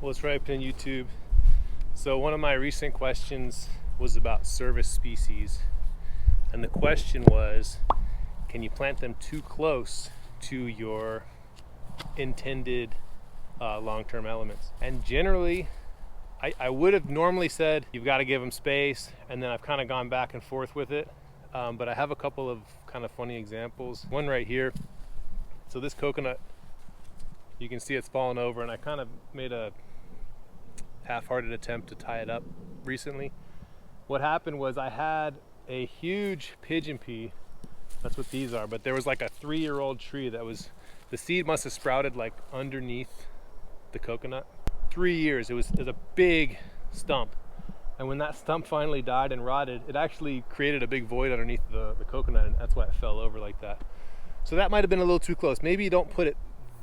What's Ripening YouTube? So one of my recent questions was about service species, and the question was, can you plant them too close to your intended long-term elements? And generally, I would have normally said you've got to give them space, and then I've kind of gone back and forth with it, but I have a couple of kind of funny examples. One right here. So this coconut, you can see it's fallen over, and I kind of made a half-hearted attempt to tie it up recently. What happened was I had a huge pigeon pea. That's what these are, but there was like a 3-year-old tree that was, the seed must have sprouted like underneath the coconut. 3 years, it was a big stump. And when that stump finally died and rotted, it actually created a big void underneath the coconut, and that's why it fell over like that. So that might have been a little too close. Maybe you don't put it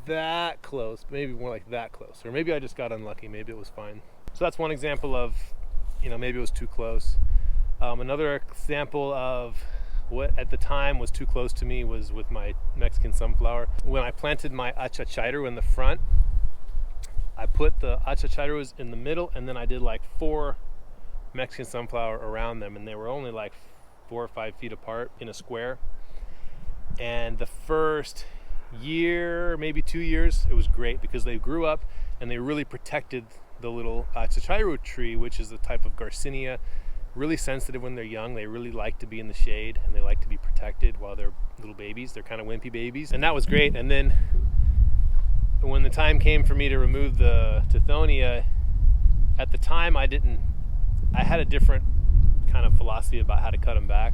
that close, maybe more like that close. Or maybe I just got unlucky, maybe it was fine. So that's one example of, maybe it was too close. Another example of what at the time was too close to me was with my Mexican sunflower. When I planted my achachairo in the front, I put the achachairos in the middle, and then I did like 4 Mexican sunflower around them, and they were only like 4 or 5 feet apart in a square. And the first year, maybe 2 years, it was great because they grew up and they really protected the little achachairo tree, which is a type of Garcinia, really sensitive when they're young. They really like to be in the shade, and they like to be protected while they're little babies. They're kind of wimpy babies, and that was great. And then when the time came for me to remove the Tithonia, at the time I had a different kind of philosophy about how to cut them back,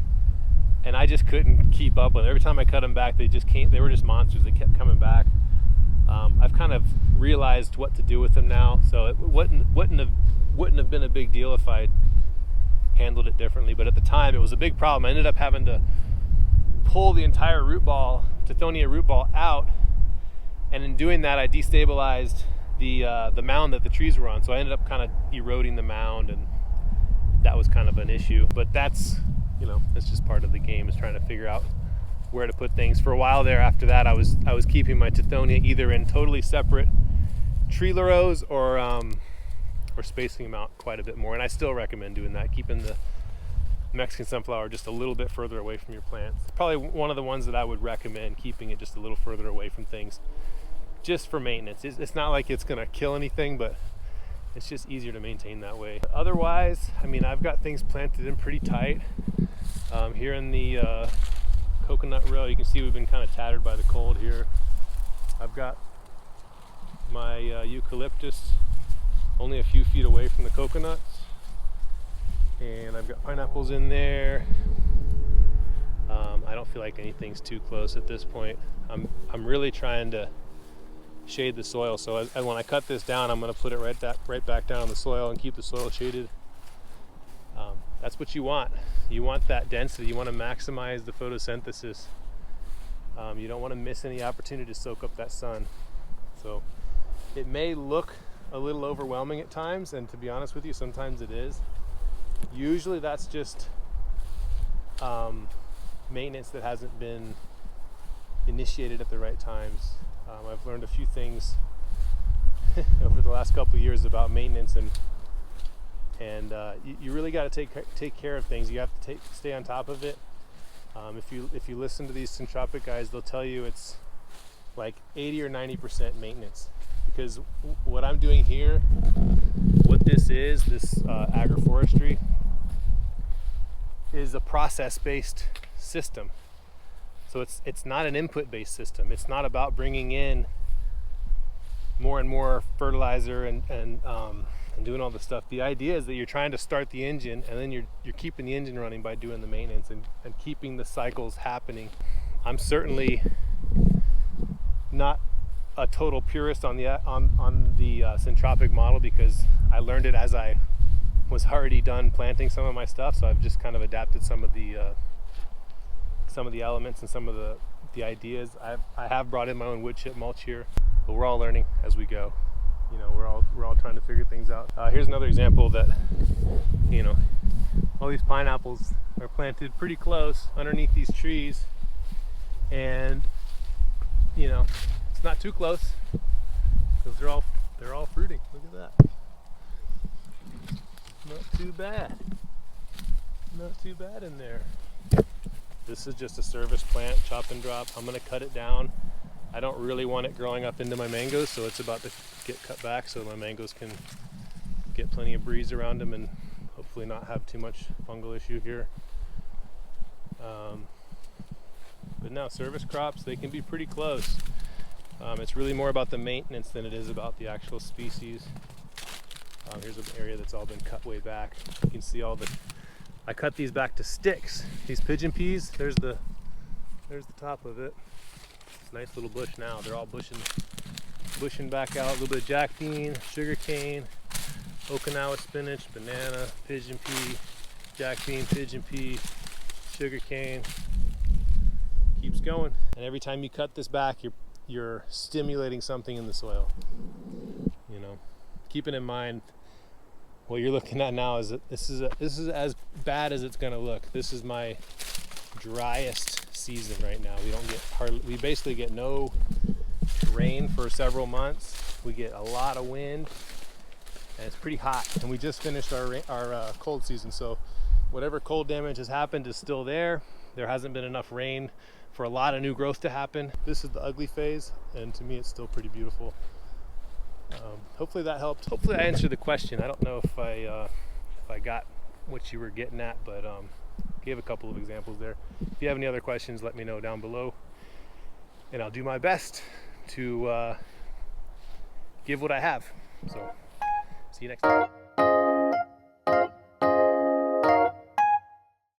and I just couldn't keep up with it. Every time I cut them back, they were just monsters. They kept coming back. I've kind of realized what to do with them now, so it wouldn't have been a big deal if I handled it differently. But at the time, it was a big problem. I ended up having to pull the entire Tithonia root ball out, and in doing that, I destabilized the mound that the trees were on. So I ended up kind of eroding the mound, and that was kind of an issue. But that's just part of the game, is trying to figure out where to put things. For a while there, after that, I was keeping my Tithonia either in totally separate tree rows or spacing them out quite a bit more. And I still recommend doing that, keeping the Mexican sunflower just a little bit further away from your plants. Probably one of the ones that I would recommend, keeping it just a little further away from things, just for maintenance. It's not like it's gonna kill anything, but it's just easier to maintain that way. Otherwise, I've got things planted in pretty tight. Here in the coconut row, you can see we've been kind of tattered by the cold here. I've got my eucalyptus only a few feet away from the coconuts, and I've got pineapples in there. I don't feel like anything's too close at this point. I'm really trying to shade the soil, so when I cut this down, I'm going to put it right back down in the soil and keep the soil shaded. That's what you want. You want that density. You want to maximize the photosynthesis. You don't want to miss any opportunity to soak up that sun. So it may look a little overwhelming at times, and to be honest with you, sometimes it is. Usually that's just maintenance that hasn't been initiated at the right times. I've learned a few things over the last couple of years about maintenance, and you really got to take care of things. You have to stay on top of it. If you listen to these Syntropic guys, they'll tell you it's like 80 or 90% maintenance, because what I'm doing here, what this agroforestry, is a process-based system. So it's not an input-based system. It's not about bringing in more and more fertilizer and doing all the stuff. The idea is that you're trying to start the engine, and then you're keeping the engine running by doing the maintenance and keeping the cycles happening. I'm certainly not a total purist on the Syntropic model, because I learned it as I was already done planting some of my stuff. So I've just kind of adapted some of the elements and some of the ideas. I have brought in my own wood chip mulch here, but we're all learning as we go. We're all trying to figure things out. Here's another example that all these pineapples are planted pretty close underneath these trees, and it's not too close because they're all fruiting. Look at that. too bad. Not too bad in there. This is just a service plant, chop and drop. I'm gonna cut it down. I don't really want it growing up into my mangoes, so it's about to get cut back so my mangoes can get plenty of breeze around them and hopefully not have too much fungal issue here. But now service crops, they can be pretty close. It's really more about the maintenance than it is about the actual species. Here's an area that's all been cut way back. You can see all the, I cut these back to sticks. These pigeon peas, there's the top of it. It's a nice little bush now. They're all bushing back out. A little bit of jack bean, sugar cane, Okinawa spinach, banana, pigeon pea, jack bean, pigeon pea, sugar cane. Keeps going. And every time you cut this back, you're stimulating something in the soil. You know, keeping in mind what you're looking at now is that this is as bad as it's gonna look. This is my driest season right now. We basically get no rain for several months. We get a lot of wind, and it's pretty hot. And we just finished our cold season, so whatever cold damage has happened is still there. There hasn't been enough rain for a lot of new growth to happen. This is the ugly phase, and to me it's still pretty beautiful. Hopefully that helped. Hopefully I answered the question. I don't know if I got what you were getting at, but gave a couple of examples there. If you have any other questions, let me know down below, and I'll do my best to give what I have. So see you next time.